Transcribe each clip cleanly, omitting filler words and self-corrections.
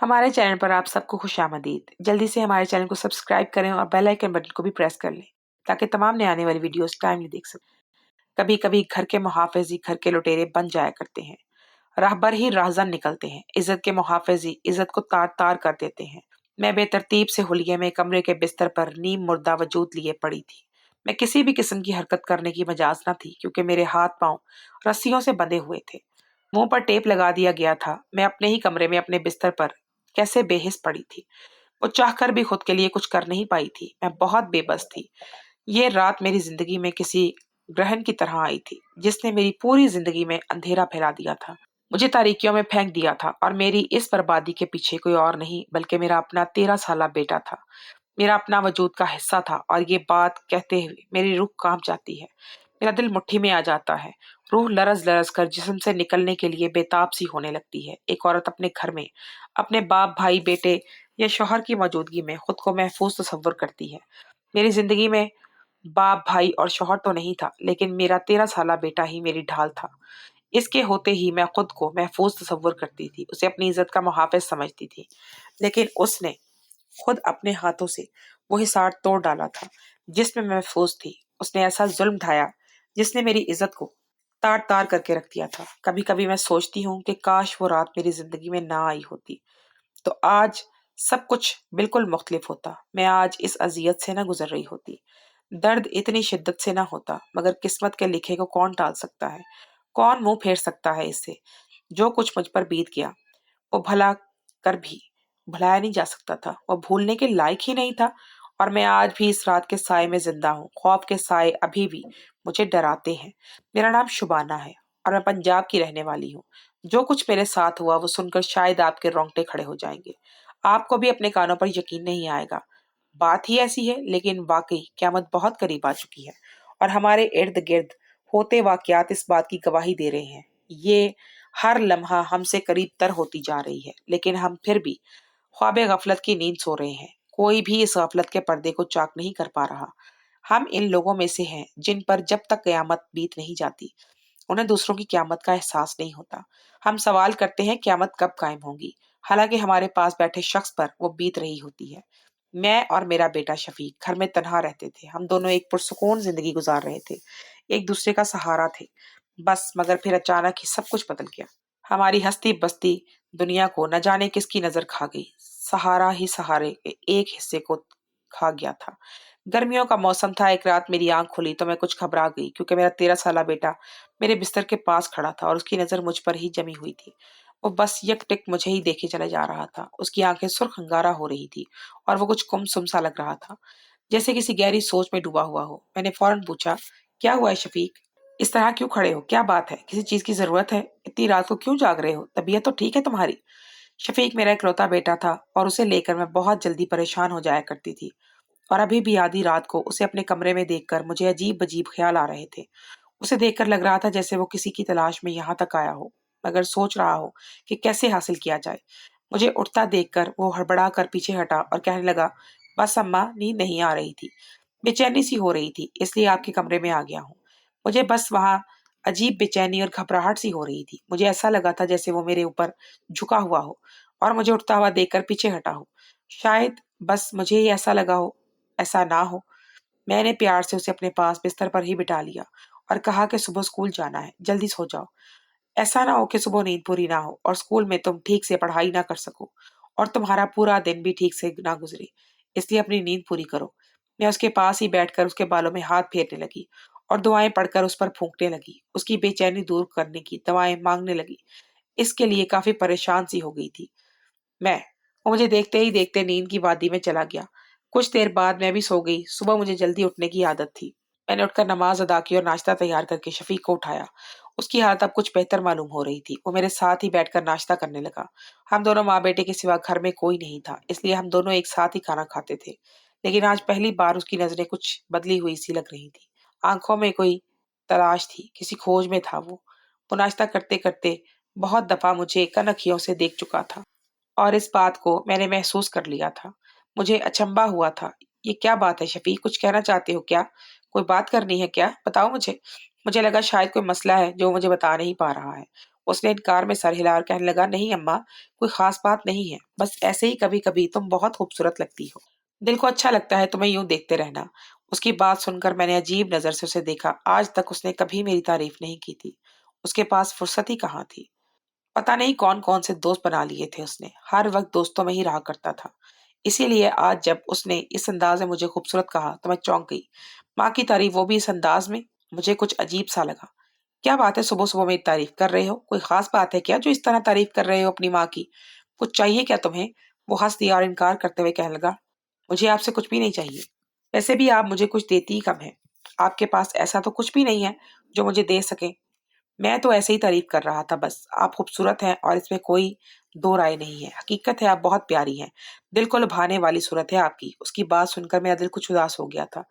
हमारे चैनल पर आप सबको खुशामदीद। जल्दी से हमारे चैनल को सब्सक्राइब करें और बेल आइकन बटन को भी प्रेस कर लें ताकि तमाम नए आने वाली वीडियोस टाइमली देख सकें। कभी कभी घर के मुहाफिज ही घर के लुटेरे बन जाया करते हैं। राहबर ही राहजन निकलते हैं। इज्जत के मुहाफिज ही इज्जत को तार तार कर देते हैं। मैं बेतरतीब से हुलिये में कमरे के बिस्तर पर नीम मुर्दा वजूद लिए पड़ी थी। मैं किसी भी किस्म की हरकत करने की मजाज न थी क्योंकि मेरे हाथ पांव रस्सियों से बंधे हुए थे। मुंह पर टेप लगा दिया गया था। मैं अपने ही कमरे में अपने बिस्तर पर कैसे बेहिस पड़ी थी। वो चाहकर भी खुद के लिए कुछ कर नहीं पाई थी। मैं बहुत बेबस थी। ये रात मेरी जिंदगी में किसी ग्रहण की तरह आई थी जिसने मेरी पूरी जिंदगी में अंधेरा फैला दिया था। मुझे तारीकियों में फेंक दिया था और मेरी इस बर्बादी के पीछे कोई और नहीं बल्कि मेरा अपना 13 साला बेटा था। मेरा अपना वजूद का हिस्सा था और ये बात कहते हुए मेरी रूह कांप जाती है। मेरा दिल मुट्ठी में आ जाता है। रूह लरज लरज कर जिस्म से निकलने के लिए बेताब सी होने लगती है। एक औरत अपने घर में अपने बाप भाई बेटे या शौहर की मौजूदगी में खुद को महफूज तस्वर करती है। मेरी जिंदगी में बाप भाई और शौहर तो नहीं था लेकिन मेरा 13 साला बेटा ही मेरी ढाल था। इसके होते ही मैं खुद को महफूज तस्वर करती थी, उसे अपनी इज्जत का मुहाफिज समझती थी। लेकिन उसने खुद अपने हाथों से वो हिसार तोड़ डाला था जिसमें मैं महफूज थी। उसने ऐसा जुल्म ढाया जिसने मेरी इज्जत को तार तार करके रख दिया था। कभी कभी मैं सोचती हूँ कि काश वो रात मेरी जिंदगी में ना आई होती तो आज सब कुछ बिल्कुल मुख्तलिफ होता। मैं आज इस अजियत से ना गुजर रही होती, दर्द इतनी शिद्दत से ना होता। मगर किस्मत के लिखे को कौन टाल सकता है, कौन मुंह फेर सकता है इससे। जो कुछ मुझ पर बीत गया वो भला कर भी भुलाया नहीं जा सकता था, वो भूलने के लायक ही नहीं था। और मैं आज भी इस रात के साए में जिंदा हूँ। खौफ के साए अभी भी मुझे डराते हैं। मेरा नाम शुबाना है और मैं पंजाब की रहने वाली हूँ। जो कुछ मेरे साथ हुआ वो सुनकर शायद आपके रोंगटे खड़े हो जाएंगे। आपको भी अपने कानों पर यकीन नहीं आएगा। बात ही ऐसी है, लेकिन वाकई क़यामत बहुत करीब आ चुकी है और हमारे इर्द गिर्द होते वाकयात इस बात की गवाही दे रहे हैं। ये हर लम्हा हमसे करीब तर होती जा रही है, लेकिन हम फिर भी ख्वाबे गफलत की नींद सो रहे हैं। कोई भी इस गफलत के पर्दे को चाक नहीं कर पा रहा। हम इन लोगों में से हैं जिन पर जब तक कयामत बीत नहीं जाती उन्हें दूसरों की क्यामत का एहसास नहीं होता। हम सवाल करते हैं क्यामत कब कायम होगी, हालांकि हमारे पास बैठे शख्स पर वो बीत रही होती है। मैं और मेरा बेटा शफीक घर में तन्हा रहते थे। हम दोनों एक पुरसुकून जिंदगी गुजार रहे थे, एक दूसरे का सहारा थे। बस मगर फिर अचानक ही सब कुछ बदल गया। हमारी हस्ती बस्ती दुनिया को न जाने किसकी नजर खा गई। सहारा ही सहारे के एक हिस्से को खा गया था। गर्मियों का मौसम था। एक रात मेरी आंख खुली तो मैं कुछ घबरा गई क्योंकि मेरा 13 साला बेटा मेरे बिस्तर के पास खड़ा था और उसकी नजर मुझ पर ही जमी हुई थी। वो बस यकटिक मुझे ही देखे चले जा रहा था। उसकी आंखें सुर्ख अंगारा हो रही थी और वो कुछ गुमसुम सा लग रहा था, जैसे किसी गहरी सोच में डूबा हुआ हो। मैंने फौरन पूछा, क्या हुआ है शफीक? इस तरह क्यों खड़े हो? क्या बात है? किसी चीज की जरूरत है? इतनी रात को क्यों जाग रहे हो? तबीयत तो ठीक है तुम्हारी? शफीक मेरा इकलौता बेटा था और उसे लेकर मैं बहुत जल्दी परेशान हो जाया करती थी। और अभी भी आधी रात को उसे अपने कमरे में देखकर मुझे अजीब अजीब ख्याल आ रहे थे। उसे देखकर लग रहा था जैसे वो किसी की तलाश में यहाँ तक आया हो, मगर सोच रहा हो कि कैसे हासिल किया जाए। मुझे उठता देखकर वो हड़बड़ा कर पीछे हटा और कहने लगा, बस अम्मा, नींद नहीं आ रही थी, बेचैनी सी हो रही थी, इसलिए आपके कमरे में आ गया हूँ। मुझे बस वहाँ अजीब बेचैनी और घबराहट सी हो रही थी। मुझे ऐसा लगा था जैसे वो मेरे ऊपर झुका हुआ हो और मुझे उठता हुआ देखकर पीछे हटा हो। शायद बस मुझे ही ऐसा लगा हो, ऐसा ना हो। मैंने प्यार से उसे अपने पास बिस्तर पर ही बिठा लिया और कहा कि सुबह स्कूल जाना है, जल्दी सो जाओ। ऐसा ना हो कि सुबह नींद पूरी ना हो और स्कूल में तुम ठीक से पढ़ाई ना कर सको और तुम्हारा पूरा दिन भी ठीक से ना गुजरे। इसलिए अपनी नींद पूरी करो। मैं उसके पास ही बैठकर उसके बालों में हाथ फेरने लगी और दुआएं पढ़कर उस पर फूंकने लगी। उसकी बेचैनी दूर करने की दवाएं मांगने लगी। इसके लिए काफी परेशान सी हो गई थी मैं। वो मुझे देखते ही देखते नींद की वादी में चला गया। कुछ देर बाद मैं भी सो गई। सुबह मुझे जल्दी उठने की आदत थी। मैंने उठकर नमाज अदा की और नाश्ता तैयार करके शफीक को उठाया। उसकी हालत अब कुछ बेहतर मालूम हो रही थी। वो मेरे साथ ही बैठकर नाश्ता करने लगा। हम दोनों माँ बेटे के सिवा घर में कोई नहीं था, इसलिए हम दोनों एक साथ ही खाना खाते थे। लेकिन आज पहली बार उसकी नजरें कुछ बदली हुई सी लग रही थी। आंखों में कोई तलाश थी, किसी खोज में था वो नाश्ता करते करते बहुत दफा मुझे कनखियों से देख चुका था और इस बात को मैंने महसूस कर लिया था। मुझे अचंभा हुआ था। ये क्या बात है शफीक, कुछ कहना चाहते हो क्या? कोई बात करनी है क्या? बताओ मुझे। मुझे लगा शायद कोई मसला है जो मुझे बता नहीं पा रहा है। उसने इनकार में सर हिला और कहने लगा, नहीं अम्मा, कोई खास बात नहीं है, बस ऐसे ही कभी कभी तुम बहुत खूबसूरत लगती हो। दिल को अच्छा लगता है तुम्हें यूं देखते रहना। उसकी बात सुनकर मैंने अजीब नजर से उसे देखा। आज तक उसने कभी मेरी तारीफ नहीं की थी। उसके पास फुर्सत ही कहाँ थी। पता नहीं कौन कौन से दोस्त बना लिए थे उसने। हर वक्त दोस्तों में ही रहा करता था। इसीलिए आज जब उसने इस अंदाज में मुझे खूबसूरत कहा तो मैं चौंक गई। माँ की तारीफ, वो भी इस अंदाज में। मुझे कुछ अजीब सा लगा। क्या बात है, सुबह सुबह मेरी तारीफ कर रहे हो? कोई खास बात है क्या जो इस तरह तारीफ कर रहे हो अपनी माँ की? कुछ चाहिए क्या तुम्हें? वो हंस दिया और इनकार करते हुए कहने लगा, मुझे आपसे कुछ भी नहीं चाहिए। वैसे भी आप मुझे कुछ देती ही कम है। आपके पास ऐसा तो कुछ भी नहीं है जो मुझे दे सके। मैं तो ऐसे ही तारीफ कर रहा था बस। आप खूबसूरत हैं और इसमें कोई दो राय नहीं है। हकीकत है, आप बहुत प्यारी हैं। दिल को लुभाने वाली सूरत है आपकी। उसकी बात सुनकर मेरा दिल कुछ उदास हो गया था।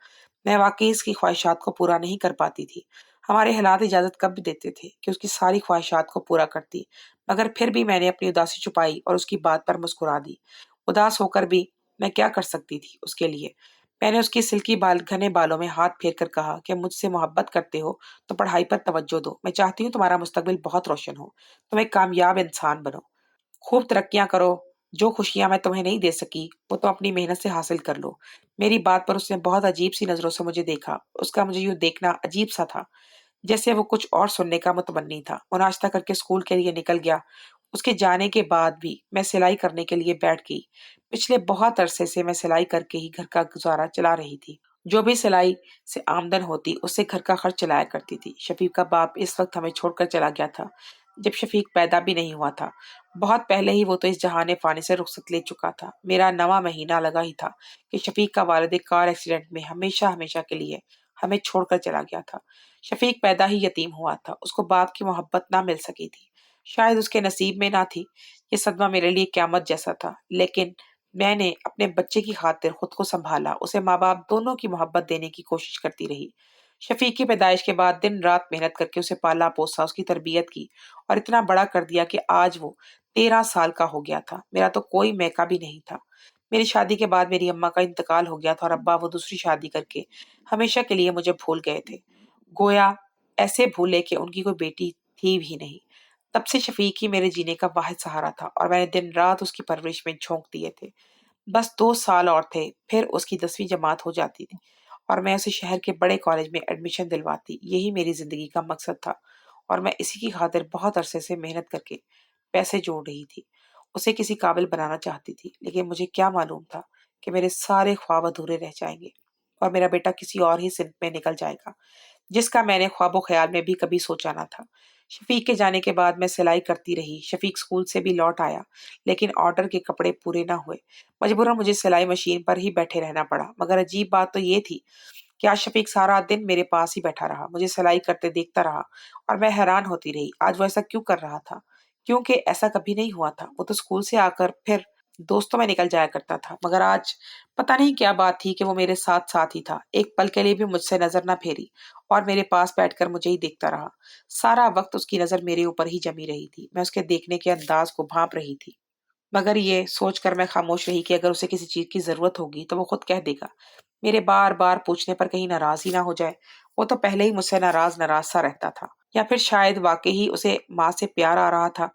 मैं वाकई इसकी ख्वाहिशात को पूरा नहीं कर पाती थी। हमारे हालात इजाजत कब भी देते थे कि उसकी सारी ख्वाहिशात को पूरा करती, मगर फिर भी मैंने अपनी उदासी छुपाई और उसकी बात पर मुस्कुरा दी। उदास होकर भी मैं क्या कर सकती थी उसके लिए। मैंने उसकी सिल्की घने बालों में हाथ फेर कर कहा कि मुझसे मोहब्बत करते हो तो पढ़ाई पर तवज्जो दो। मैं चाहती हूँ तुम्हारा मुस्तकबिल बहुत रोशन हो। तुम एक कामयाब इंसान बनो, खूब तरक्कियां करो। जो खुशियां मैं तुम्हें नहीं दे सकी वो तुम अपनी मेहनत से हासिल कर लो। मेरी बात पर उसने बहुत अजीब सी नजरों से मुझे देखा। उसका मुझे यूं देखना अजीब सा था, जैसे वो कुछ और सुनने का मुतमन्नी था। वो नाश्ता करके स्कूल के लिए निकल गया। उसके जाने के बाद भी मैं सिलाई करने के लिए बैठ गई। पिछले बहुत अरसे से मैं सिलाई करके ही घर का गुजारा चला रही थी। जो भी सिलाई से आमदन होती उससे घर का खर्च चलाया करती थी। शफीक का बाप इस वक्त हमें छोड़कर चला गया था जब शफीक पैदा भी नहीं हुआ था। बहुत पहले ही वो तो इस जहाने फानी से रुखसत ले चुका था। मेरा नवा महीना लगा ही था कि शफीक का वालिद एक कार एक्सीडेंट में हमेशा हमेशा के लिए हमें छोड़कर चला गया था। शफीक पैदा ही यतीम हुआ था। उसको बाप की मोहब्बत ना मिल सकी थी। शायद उसके नसीब में ना थी। ये सदमा मेरे लिए क़यामत जैसा था। लेकिन मैंने अपने बच्चे की खातिर खुद को संभाला। उसे माँ बाप दोनों की मोहब्बत देने की कोशिश करती रही। शफीक की पैदाइश के बाद दिन रात मेहनत करके उसे पाला पोसा, उसकी तरबियत की और इतना बड़ा कर दिया कि आज वो 13 साल का हो गया था। मेरा तो कोई मैका भी नहीं था। मेरी शादी के बाद मेरी अम्मा का इंतकाल हो गया था और अब्बा वो दूसरी शादी करके हमेशा के लिए मुझे भूल गए थे। गोया ऐसे भूले कि उनकी कोई बेटी थी भी नहीं। तब से शफीक ही मेरे जीने का वाहिद सहारा था और मैंने दिन रात उसकी परवरिश में झोंक दिए थे। बस 2 साल और थे, फिर उसकी 10वीं जमात हो जाती थी और मैं उसे शहर के बड़े कॉलेज में एडमिशन दिलवाती। यही मेरी जिंदगी का मकसद था और मैं इसी की खातिर बहुत अरसे से मेहनत करके पैसे जोड़ रही थी। उसे किसी काबिल बनाना चाहती थी, लेकिन मुझे क्या मालूम था कि मेरे सारे ख्वाब अधूरे रह जाएंगे और मेरा बेटा किसी और ही सिंध में निकल जाएगा, जिसका मैंने ख्वाबो ख्याल में भी कभी सोचा ना था। शफीक के जाने के बाद मैं सिलाई करती रही। शफीक स्कूल से भी लौट आया, लेकिन ऑर्डर के कपड़े पूरे ना हुए। मजबूरन मुझे सिलाई मशीन पर ही बैठे रहना पड़ा। मगर अजीब बात तो ये थी कि आज शफीक सारा दिन मेरे पास ही बैठा रहा, मुझे सिलाई करते देखता रहा और मैं हैरान होती रही। आज वो ऐसा क्यों कर रहा था? क्योंकि ऐसा कभी नहीं हुआ था। वो तो स्कूल से आकर फिर दोस्तों में निकल जाया करता था, मगर आज पता नहीं क्या बात थी कि वो मेरे साथ साथ ही था। एक पल के लिए भी मुझसे नजर ना फेरी और मेरे पास बैठकर मुझे ही देखता रहा। सारा वक्त उसकी नजर मेरे ऊपर ही जमी रही थी। मैं उसके देखने के अंदाज को भांप रही थी, मगर ये सोचकर मैं खामोश रही कि अगर उसे किसी चीज की जरूरत होगी तो वो खुद कह देगा। मेरे बार बार पूछने पर कहीं नाराज ही ना हो जाए। वो तो पहले ही मुझसे नाराज नाराज सा रहता था, या फिर शायद वाकई ही उसे माँ से प्यार आ रहा था।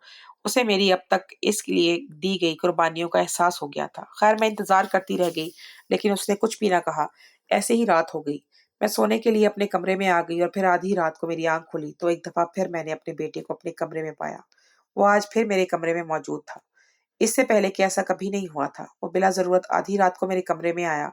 उसे मेरी अब तक इसलिए दी गई कुर्बानियों का एहसास हो गया था। खैर, मैं इंतजार करती रह गई, लेकिन उसने कुछ भी ना कहा। ऐसे ही रात हो गई। मैं सोने के लिए अपने कमरे में आ गई और फिर आधी रात को मेरी आंख खुली तो एक दफा फिर मैंने अपने बेटे को अपने कमरे में पाया। वो आज फिर मेरे कमरे में मौजूद था। इससे पहले कि ऐसा कभी नहीं हुआ था। वो बिला जरूरत आधी रात को मेरे कमरे में आया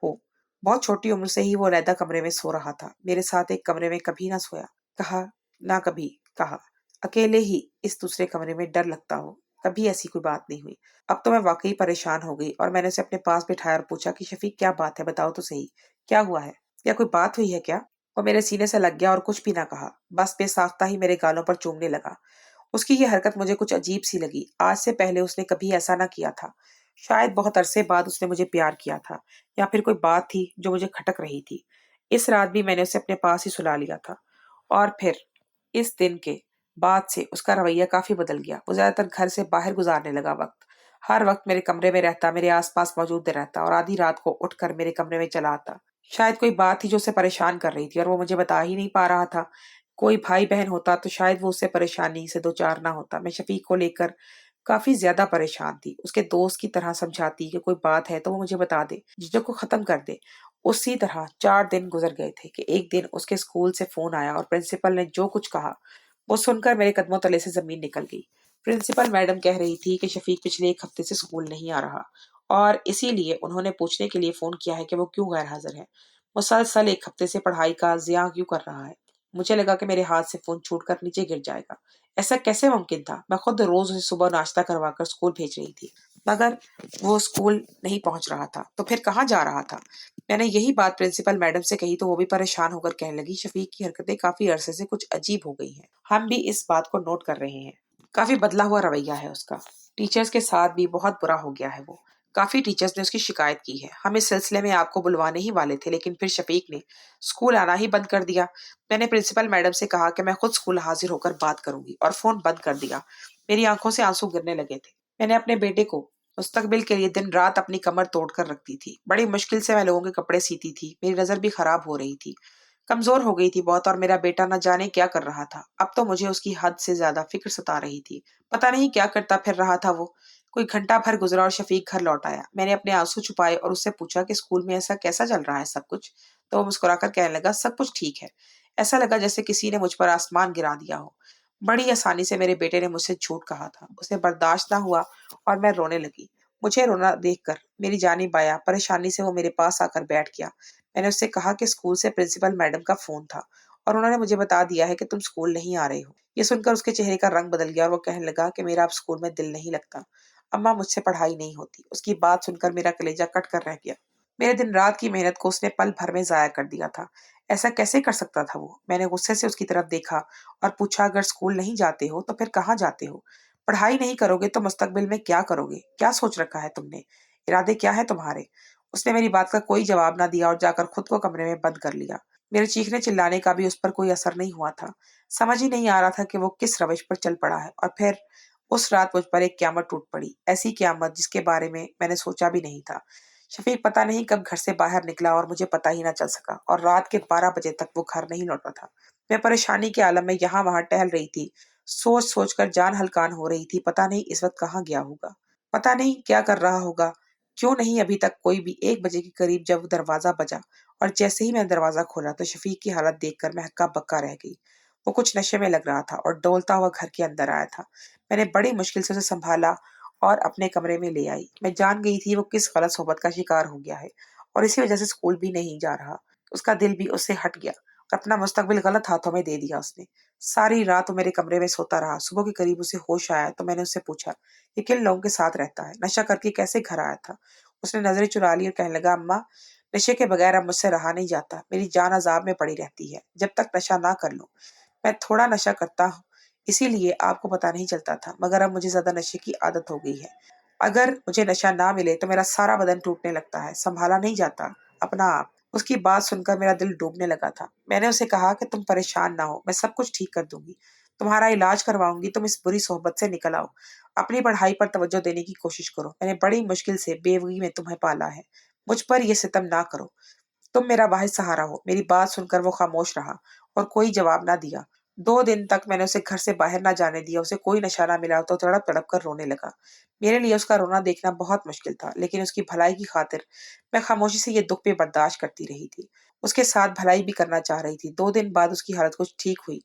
हो। बहुत छोटी उम्र से ही वो अलहदा कमरे में सो रहा था। मेरे साथ एक कमरे में कभी ना सोया, कहा ना कभी कहा। अकेले ही इस दूसरे कमरे में डर लगता हो, कभी ऐसी कोई बात नहीं हुई। अब तो मैं वाकई परेशान हो गई और मैंने उसे अपने पास बिठाया और पूछा कि शफीक, क्या बात है, बताओ तो सही, क्या हुआ है? क्या कोई बात हुई है क्या? वो मेरे सीने से लग गया और कुछ भी ना कहा, बस बेसाख्ता ही मेरे गालों पर चूमने लगा। उसकी ये हरकत मुझे कुछ अजीब सी लगी। आज से पहले उसने कभी ऐसा ना किया था। शायद बहुत अरसे बाद उसने मुझे प्यार किया था, या फिर कोई बात थी जो मुझे खटक रही थी। इस रात भी मैंने उसे अपने पास ही सुला लिया था और फिर इस दिन के बाद से उसका रवैया काफी बदल गया। वो ज्यादातर घर से बाहर गुजारने लगा वक्त। हर वक्त मेरे कमरे में रहता, मेरे आसपास मौजूद रहता और आधी रात को उठकर मेरे कमरे में चला आता। शायद कोई बात थी जो उसे परेशान कर रही थी और वो मुझे बता ही नहीं पा रहा था। कोई भाई-बहन होता तो शायद वो उससे परेशानी से दो-चार ना होता। मैं शफ़ीक को लेकर काफ़ी ज़्यादा परेशान थी। उसके दोस्त की तरह समझाती कि कोई बात है तो वो मुझे बता दे, झिझक को ख़त्म कर दे। उसी तरह 4 दिन गुज़र गए थे कि एक दिन उसके स्कूल से फ़ोन आया और प्रिंसिपल ने जो कुछ कहा, वो सुनकर मेरे कदमों तले से ज़मीन निकल गई। प्रिंसिपल मैडम कह रही थी कि शफ़ीक पिछले 1 हफ़्ते से स्कूल नहीं आ रहा और इसीलिए उन्होंने पूछने के लिए फ़ोन किया है कि वो क्यों गैर हाज़िर है। मुसलसल 1 हफ़्ते से पढ़ाई का ज़िया क्यों कर रहा है। मुझे लगा कि मेरे हाथ से फ़ोन छूटकर नीचे गिर जाएगा। ऐसा कैसे मुमकिन था? मैं खुद रोज़ उसे सुबह नाश्ता करवाकर स्कूल भेज रही थी, मगर वो स्कूल नहीं पहुँच रहा था, तो फिर कहाँ जा रहा था? मैंने यही बात प्रिंसिपल मैडम से कही तो वो भी परेशान होकर कहने लगी, शफ़ीक की हरकतें काफ़ी अरसे से कुछ अजीब हो गई हैं। हम भी इस बात को नोट कर रहे हैं। काफ़ी बदला हुआ रवैया है उसका। टीचर्स के साथ भी बहुत बुरा हो गया है वो। काफ़ी टीचर्स ने उसकी शिकायत की है। हम इस सिलसिले में आपको बुलवाने ही वाले थे, लेकिन फिर शफ़ीक ने स्कूल आना ही बंद कर दिया। मैंने प्रिंसिपल मैडम से कहा कि मैं खुद स्कूल हाजिर होकर बात करूंगी और फोन बंद कर दिया। मेरी आंखों से आंसू गिरने लगे थे। मैंने अपने बेटे को मुस्तकबिल के लिए दिन रात अपनी कमर तोड़कर रखती थी। बड़ी मुश्किल से मैं लोगों के कपड़े सीती थी। मेरी नजर भी खराब हो रही थी। कमजोर हो गई थी बहुत और मेरा बेटा न जाने क्या कर रहा था। अब तो मुझे उसकी हद से ज्यादा फिक्र सता रही थी। पता नहीं क्या करता फिर रहा था वो। कोई घंटा भर गुजरा और शफीक घर लौट आया। मैंने अपने आंसू छुपाए और उससे पूछा कि स्कूल में ऐसा कैसा चल रहा है सब कुछ। तो वो मुस्कुराकर कहने लगा, सब कुछ ठीक है। ऐसा लगा जैसे किसी ने मुझ पर आसमान गिरा दिया हो। बड़ी आसानी से मेरे बेटे ने मुझसे झूठ कहा था। उसे बर्दाश्त ना हुआ और मैं रोने लगी। मुझे रोना देखकर मेरी जानी बाया परेशानी से वो मेरे पास आकर बैठ गया। मैंने उससे कहा कि स्कूल से प्रिंसिपल मैडम का फोन था और उन्होंने मुझे बता दिया है कि तुम स्कूल नहीं आ रहे हो। ये सुनकर उसके चेहरे का रंग बदल गया और वो कहने लगा कि मेरा अब स्कूल में दिल नहीं लगता। अम्मा, मुझसे पढ़ाई नहीं होती। उसकी बात सुनकर मेरा कलेजा कट कर रह गया। मेरे दिन रात की मेहनत को उसने पल भर में जाया कर दिया था। ऐसा कैसे कर सकता था वो? मैंने गुस्से से उसकी तरफ देखा और पूछा, अगर स्कूल नहीं जाते हो तो फिर कहाँ जाते हो? पढ़ाई नहीं करोगे तो मुस्तकबिल में क्या करोगे? क्या सोच रखा है तुमने? इरादे क्या है तुम्हारे? उसने मेरी बात का कोई जवाब ना दिया और जाकर खुद को कमरे में बंद कर लिया। मेरे चीखने चिल्लाने का भी उस पर कोई असर नहीं हुआ था। समझ ही नहीं आ रहा था कि वो किस रविश पर चल पड़ा है और फिर उस रात मुझ पर एक क़यामत टूट पड़ी। ऐसी क़यामत जिसके बारे में मैंने सोचा भी नहीं था। शफीक पता नहीं कब घर से बाहर निकला और मुझे पता ही ना चल सका और रात के 12 बजे तक वो घर नहीं लौटा था। मैं परेशानी के आलम में यहाँ-वहाँ टहल रही थी। सोच-सोच कर जान हलकान हो रही थी। पता नहीं इस वक़्त कहाँ गया होगा? पता नहीं क्या कर रहा होगा? क्यों नहीं अभी तक कोई भी 1 बजे के करीब जब दरवाज़ा बजा और जैसे ही मैंने दरवाज़ा खोला तो शफीक की हालत देखकर मैं हक्का-बक्का रह गई। वो कुछ नशे में लग रहा था और डोलता हुआ घर के अंदर आया था। मैंने बड़ी मुश्किल से उसे सँभाला और अपने कमरे में ले आई। मैं जान गई थी वो किस गलत सोबत का शिकार हो गया है और इसी वजह से स्कूल भी नहीं जा रहा। उसका दिल भी उससे हट गया और अपना मुस्तकबिल गलत हाथों में दे दिया उसने। सारी रात वो मेरे कमरे में सोता रहा। सुबह के करीब उसे होश आया तो मैंने उससे पूछा, ये किन लोगों के साथ रहता है? नशा करके कैसे घर आया था? उसने नज़रें चुरा ली और कहने लगा, अम्मा, नशे के बगैर अब मुझसे रहा नहीं जाता। मेरी जान अज़ाब में पड़ी रहती है, जब तक नशा ना कर लूँ। मैं थोड़ा नशा करता हूँ, इसीलिए आपको पता नहीं चलता था, मगर अब मुझे ज़्यादा नशे की आदत हो गई है। अगर मुझे नशा ना मिले तो मेरा सारा बदन टूटने लगता है, सँभाला नहीं जाता अपना आप। उसकी बात सुनकर मेरा दिल डूबने लगा था। मैंने उसे कहा कि तुम परेशान ना हो, मैं सब कुछ ठीक कर दूँगी। तुम्हारा इलाज करवाऊँगी, तुम इस बुरी सोहबत से निकल आओ। अपनी पढ़ाई पर तवज्जो देने की कोशिश करो। मैंने बड़ी मुश्किल से बेवगी में तुम्हें पाला है। मुझ पर ये सितम ना करो। तुम मेरा वाहिद सहारा हो। मेरी बात सुनकर वो खामोश रहा और कोई जवाब ना दिया। 2 दिन तक मैंने उसे घर से बाहर ना जाने दिया। उसे कोई नशा ना मिला तो तड़प-तड़प कर रोने लगा। मेरे लिए उसका रोना देखना बहुत मुश्किल था, लेकिन उसकी भलाई की खातिर मैं खामोशी से ये दुःख भी बर्दाश्त करती रही थी। उसके साथ भलाई भी करना चाह रही थी। 2 दिन बाद उसकी हालत कुछ ठीक हुई,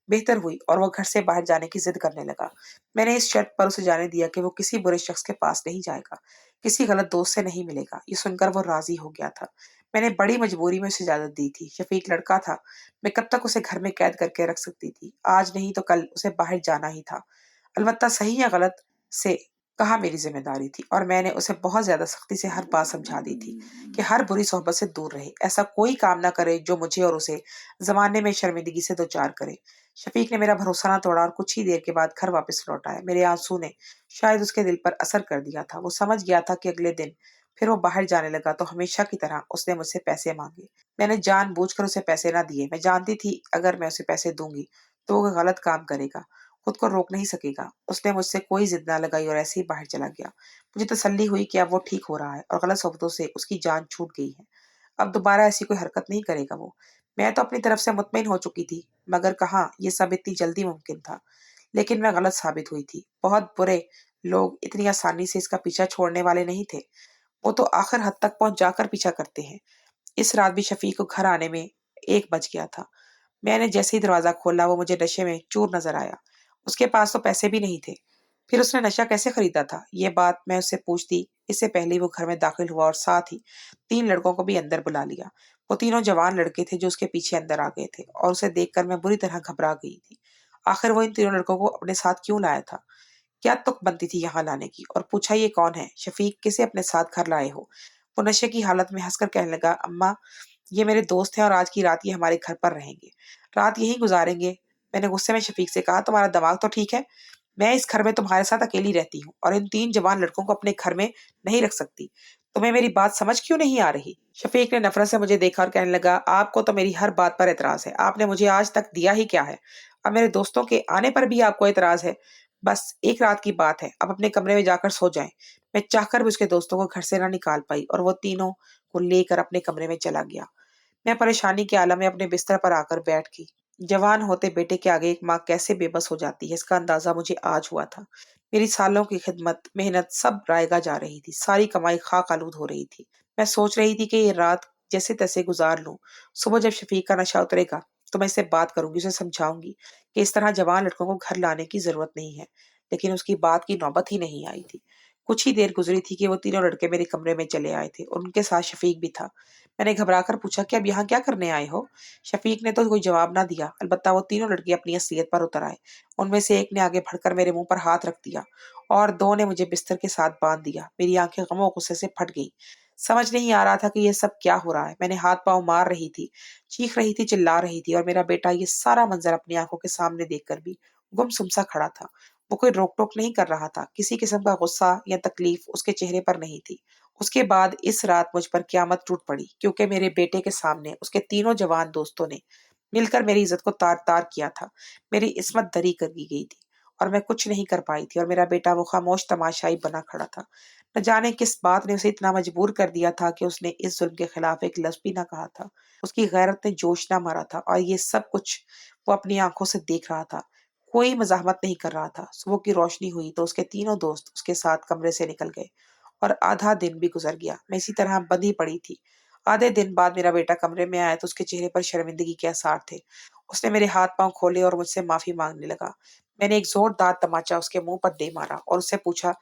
बेहतर हुई और वो घर से बाहर जाने की ज़िद करने लगा। मैंने इस शर्त पर उसे जाने दिया कि वो किसी बुरे शख्स के पास नहीं जाएगा, किसी गलत दोस्त से नहीं मिलेगा। ये सुनकर वो राज़ी हो गया था। मैंने बड़ी मजबूरी में उसे इजाज़त दी थी। शफ़ीक लड़का था, मैं कब तक उसे घर में कैद करके रख सकती थी? आज नहीं तो कल उसे बाहर जाना ही था। अलबत्ता सही या गलत से कहाँ मेरी ज़िम्मेदारी थी और मैंने उसे बहुत ज़्यादा सख्ती से हर बात समझा दी थी कि हर बुरी सोहबत से दूर रहे। ऐसा कोई काम ना करे जो मुझे और उसे ज़माने में शर्मिंदगी से दो-चार करे। शफ़ीक ने मेरा भरोसा ना तोड़ा और कुछ ही देर के बाद घर वापस लौट आया। मेरे आँसू ने शायद उसके दिल पर असर कर दिया था। वो समझ गया था कि अगले दिन फिर वो बाहर जाने लगा तो हमेशा की तरह उसने मुझसे पैसे माँगे। मैंने जानबूझकर उसे पैसे ना दिए। मैं जानती थी अगर मैं उसे पैसे दूँगी तो वो गलत काम करेगा, खुद को रोक नहीं सकेगा। उसने मुझसे कोई ज़िद ना लगाई और ऐसे ही बाहर चला गया। मुझे तसल्ली हुई कि अब वो ठीक हो रहा है और गलत सोबतों से उसकी जान छूट गई है। अब दोबारा ऐसी कोई हरकत नहीं करेगा वो। मैं तो अपनी तरफ से मुतमईन हो चुकी थी, मगर कहाँ ये सब इतनी जल्दी मुमकिन था। लेकिन मैं गलत साबित हुई थी। बहुत बुरे लोग इतनी आसानी से इसका पीछा छोड़ने वाले नहीं थे। वो तो आखिर हद तक पहुंच जाकर पीछा करते हैं। इस रात भी शफीक को घर आने में 1 बज गया था। मैंने जैसे ही दरवाजा खोला वो मुझे नशे में चूर नजर आया। उसके पास तो पैसे भी नहीं थे। फिर उसने नशा कैसे खरीदा था? ये बात मैं उससे पूछती, इससे पहले ही वो घर में दाखिल हुआ और साथ ही 3 लड़कों को भी अंदर बुला लिया। वो तीनों जवान लड़के थे जो उसके पीछे अंदर आ गए थे और उसे देखकर मैं बुरी तरह घबरा गई थी। आखिर वो इन तीनों लड़कों को अपने साथ क्यों लाया था? क्या तुक बनती थी यहाँ लाने की? और पूछा, ये कौन है? शफीक, किसे अपने साथ घर लाए हो? वो नशे की हालत में हंसकर कहने लगा, अम्मा, ये मेरे दोस्त हैं और आज की रात ये हमारे घर पर रहेंगे। रात यहीं गुजारेंगे। मैंने गुस्से में शफीक से कहा, तुम्हारा दिमाग तो ठीक है? मैं इस घर में तुम्हारे साथ अकेली रहती हूँ और इन 3 जवान लड़कों को अपने घर में नहीं रख सकती। तुम्हें मेरी बात समझ क्यों नहीं आ रही? शफीक ने नफरत से मुझे देखा और कहने लगा, आपको तो मेरी हर बात पर एतराज है। आपने मुझे आज तक दिया ही क्या है? अब मेरे दोस्तों के आने पर भी आपको एतराज है? बस एक रात की बात है, अब अपने कमरे में जाकर सो जाएं। मैं चाहकर भी उसके दोस्तों को घर से ना निकाल पाई और वो तीनों को लेकर अपने कमरे में चला गया। मैं परेशानी के आलम में अपने बिस्तर पर आकर बैठ गई। जवान होते बेटे के आगे एक माँ कैसे बेबस हो जाती है, इसका अंदाजा मुझे आज हुआ था। मेरी सालों की खिदमत, मेहनत सब रायगा जा रही थी। सारी कमाई खाक आलूद हो रही थी। मैं सोच रही थी कि ये रात जैसे तैसे गुजार लूं। सुबह जब शफीक का नशा उतरेगा तो मैं इससे बात करूंगी, उसे समझाऊंगी कि इस तरह जवान लड़कों को घर लाने की जरूरत नहीं है। लेकिन उसकी बात की नौबत ही नहीं आई थी। कुछ ही देर गुजरी थी कि वो तीनों लड़के मेरे कमरे में चले आए थे और उनके साथ शफीक भी था। मैंने घबराकर पूछा कि अब यहाँ क्या करने आए हो? शफीक ने तो कोई जवाब ना दिया। अलबत्ता वो तीनों लड़के अपनी असलियत पर उतर आए। उनमें से एक ने आगे बढ़कर मेरे मुंह पर हाथ रख दिया और 2 ने मुझे बिस्तर के साथ बांध दिया। मेरी आंखें गम और गुस्से से फट गई। समझ नहीं आ रहा था कि ये सब क्या हो रहा है। मैंने हाथ पांव मार रही थी, चीख रही थी, चिल्ला रही थी और मेरा बेटा ये सारा मंजर अपनी आंखों के सामने देखकर भी गुमसुम सा खड़ा था। वो कोई रोक टोक नहीं कर रहा था। किसी किस्म का गुस्सा या तकलीफ उसके चेहरे पर नहीं थी। उसके बाद इस रात मुझ पर क़यामत टूट पड़ी, क्योंकि मेरे बेटे के सामने उसके तीनों जवान दोस्तों ने मिलकर मेरी इज्जत को तार-तार किया था। मेरी इस्मत दरी कर दी गई थी और मैं कुछ नहीं कर पाई थी और मेरा बेटा वो खामोश तमाशाई बना खड़ा था। न जाने किस बात ने उसे इतना मजबूर कर दिया था कि उसने इस जुल्म के खिलाफ एक लफ्ज़ भी ना कहा था। उसकी गैरत ने जोश ना मारा था और ये सब कुछ वो अपनी आँखों से देख रहा था। कोई मज़ाहमत नहीं कर रहा था। सुबह की रोशनी हुई तो उसके तीनों दोस्त उसके साथ कमरे से निकल गए और आधा दिन भी गुजर गया। मैं इसी तरह बंधी पड़ी थी। आधे दिन बाद मेरा बेटा कमरे में आया तो उसके चेहरे पर शर्मिंदगी के आसार थे। उसने मेरे हाथ-पाँव खोले और मुझसे माफ़ी माँगने लगा। मैंने एक ज़ोरदार तमाचा उसके मुँह पर दे मारा और उससे पूछा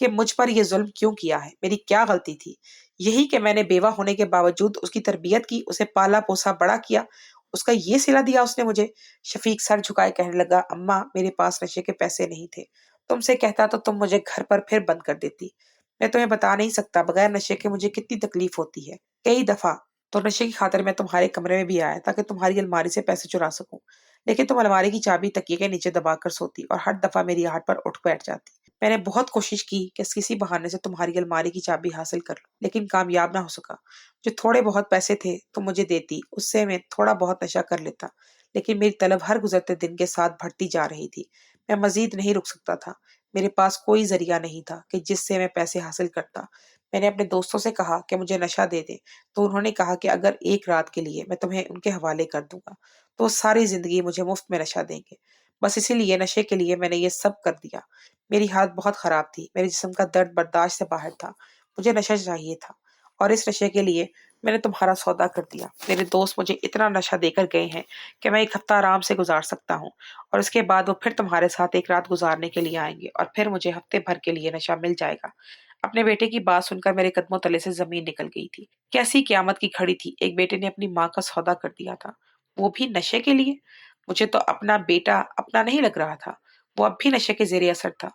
कि मुझ पर ये ज़ुल्म क्यों किया है? मेरी क्या गलती थी? यही कि मैंने बेवा होने के बावजूद उसकी तरबियत की, उसे पाला-पोसा, बड़ा किया। उसका ये सिला दिया उसने मुझे? शफीक सर झुकाए कहने लगा, अम्मा, मेरे पास नशे के पैसे नहीं थे। तुमसे कहता तो तुम मुझे घर पर फिर बंद कर देती। मैं तुम्हें बता नहीं सकता बगैर नशे के मुझे कितनी तकलीफ होती है। कई दफा तो नशे की खातिर मैं तुम्हारे कमरे में भी आया ताकि तुम्हारी अलमारी से पैसे चुरा सकूं, लेकिन तुम अलमारी की चाबी तकिए के नीचे दबाकर सोती और हर दफा मेरी आहट पर उठ बैठ जाती। मैंने बहुत कोशिश की कि किसी बहाने से तुम्हारी अलमारी की चाबी हासिल कर लूं, लेकिन कामयाब ना हो सका। जो थोड़े बहुत पैसे थे तुम मुझे देती, उससे मैं थोड़ा बहुत नशा कर लेता, लेकिन मेरी तलब हर गुजरते दिन के साथ बढ़ती जा रही थी। मैं मजीद नहीं रुक सकता था। मेरे पास कोई ज़रिया नहीं था कि जिससे मैं पैसे हासिल करता। मैंने अपने दोस्तों से कहा कि मुझे नशा दे दें, तो उन्होंने कहा कि अगर एक रात के लिए मैं तुम्हें उनके हवाले कर दूँगा, तो वो सारी ज़िंदगी मुझे मुफ्त में नशा देंगे। बस इसीलिए नशे के लिए मैंने ये सब कर दिया। मेरी हालत बहुत ख़राब थी, मेरे जिस्म का दर्द बर्दाश्त से बाहर था। मुझे नशा चाहिए था और इस नशे के लिए मैंने तुम्हारा सौदा कर दिया। मेरे दोस्त मुझे इतना नशा देकर गए हैं कि मैं 1 हफ्ता आराम से गुज़ार सकता हूँ और उसके बाद वो फिर तुम्हारे साथ एक रात गुज़ारने के लिए आएँगे और फिर मुझे हफ्ते भर के लिए नशा मिल जाएगा। अपने बेटे की बात सुनकर मेरे कदमों तले से ज़मीन निकल गई थी। कैसी क़यामत की घड़ी थी, एक बेटे ने अपनी माँ का सौदा कर दिया था, वो भी नशे के लिए। मुझे तो अपना बेटा अपना नहीं लग रहा था, वो अब भी नशे के ज़ेरे असर था।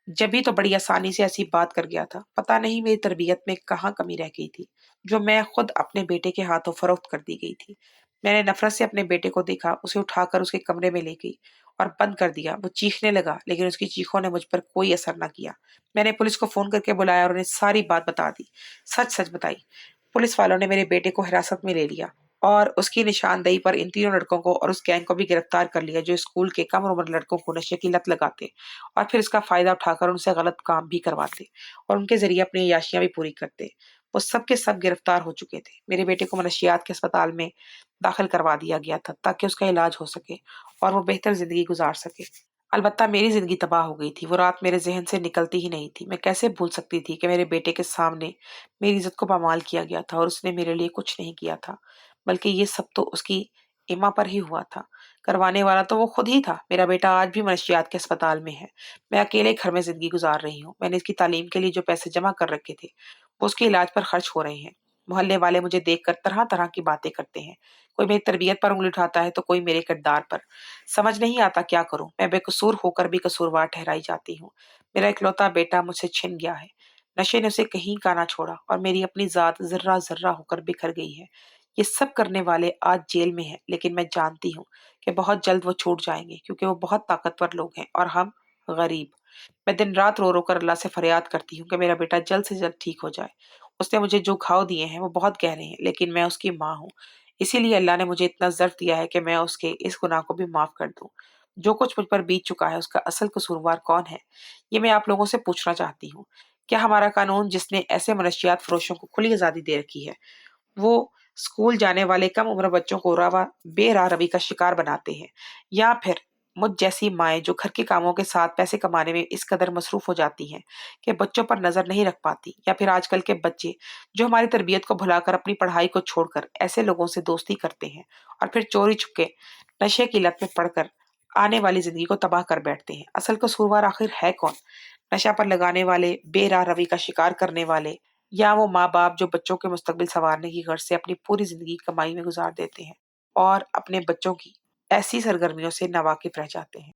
जभी तो बड़ी आसानी से ऐसी बात कर गया था। पता नहीं मेरी तरबियत में कहाँ कमी रह गई थी, जो मैं खुद अपने बेटे के हाथों फ़रोख्त कर दी गई थी। मैंने नफ़रत से अपने बेटे को देखा, उसे उठाकर उसके कमरे में ले गई और बंद कर दिया। वो चीखने लगा, लेकिन उसकी चीखों ने मुझ पर कोई असर न किया। मैंने पुलिस को फ़ोन करके बुलाया और उन्हें सारी बात बता दी, सच-सच बताई। पुलिस वालों ने मेरे बेटे को हिरासत में ले लिया और उसकी निशानदेही पर इन तीनों लड़कों को और उस गैंग को भी गिरफ्तार कर लिया, जो स्कूल के कम उम्र लड़कों को नशे की लत लगाते और फिर इसका फ़ायदा उठाकर उनसे गलत काम भी करवाते और उनके ज़रिए अपनी अय्याशियाँ भी पूरी करते। वो सब के सब गिरफ्तार हो चुके थे। मेरे बेटे को मनशियात के अस्पताल में दाखिल करवा दिया गया था ताकि उसका इलाज हो सके और वो बेहतर ज़िंदगी गुज़ार सके। अलबत्ता मेरी ज़िंदगी तबाह हो गई थी। वो रात मेरे ज़हन से निकलती ही नहीं थी। मैं कैसे भूल सकती थी कि मेरे बेटे के सामने मेरी इज़्ज़त को पामाल किया गया था और उसने मेरे लिए कुछ नहीं किया था, बल्कि ये सब तो उसकी इमा पर ही हुआ था। करवाने वाला तो वो खुद ही था। मेरा बेटा आज भी मनशियात के अस्पताल में है। मैं अकेले घर में ज़िंदगी गुज़ार रही हूँ। मैंने इसकी तालीम के लिए जो पैसे जमा कर रखे थे, वो उसके इलाज पर खर्च हो रहे हैं। मोहल्ले वाले मुझे देखकर तरह-तरह की बातें करते हैं। कोई मेरी तरबियत पर उँगली उठाता है, तो कोई मेरे किरदार पर। समझ नहीं आता क्या करूँ? मैं बेकसूर होकर भी कसूरवार ठहराई जाती हूँ। मेरा इकलौता बेटा मुझसे छिन गया है। नशे ने उसे कहीं का ना छोड़ा और मेरी अपनी ज़ात ज़र्रा-ज़र्रा होकर बिखर गई है। ये सब करने वाले आज जेल में हैं, लेकिन मैं जानती हूँ कि बहुत जल्द वो छूट जाएँगे क्योंकि वो बहुत ताकतवर लोग हैं और हम गरीब। मैं दिन-रात रो-रो कर अल्लाह से फरियाद करती हूँ कि मेरा बेटा जल्द से जल्द ठीक हो जाए। उसने मुझे जो घाव दिए हैं, वो बहुत गहरे हैं, लेकिन मैं उसकी माँ हूँ। इसीलिए अल्लाह ने मुझे इतना ज़र्फ़ दिया है कि मैं उसके इस गुनाह को भी माफ़ कर दूँ। जो कुछ मुझ पर बीत चुका है, उसका असल कसूरवार कौन है? ये मैं आप लोगों से पूछना चाहती हूँ। क्या हमारा कानून जिसने ऐसे मनशियात फ़रोशों को खुली आज़ादी दे रखी है, वो स्कूल जाने वाले कम उम्र बच्चों को बेराह रवी का शिकार बनाते हैं, या फिर मुझ जैसी माएँ जो घर के कामों के साथ पैसे कमाने में इस कदर मसरूफ़ हो जाती हैं कि बच्चों पर नज़र नहीं रख पाती, या फिर आजकल के बच्चे जो हमारी तरबियत को भुलाकर अपनी पढ़ाई को छोड़कर ऐसे लोगों से दोस्ती करते हैं और फिर चोरी-छुपके नशे की लत में पड़कर आने वाली ज़िंदगी को तबाह कर बैठते हैं। असल कसूरवार आखिर है कौन? नशा पर लगाने वाले, बेराह रवी का शिकार करने वाले, या वो माँ-बाप जो बच्चों के मुस्तकबिल सँवारने की गर्ज से अपनी पूरी ज़िंदगी कमाई में गुज़ार देते हैं और अपने बच्चों की ऐसी सरगर्मियों से नावाकिफ़ रह जाते हैं।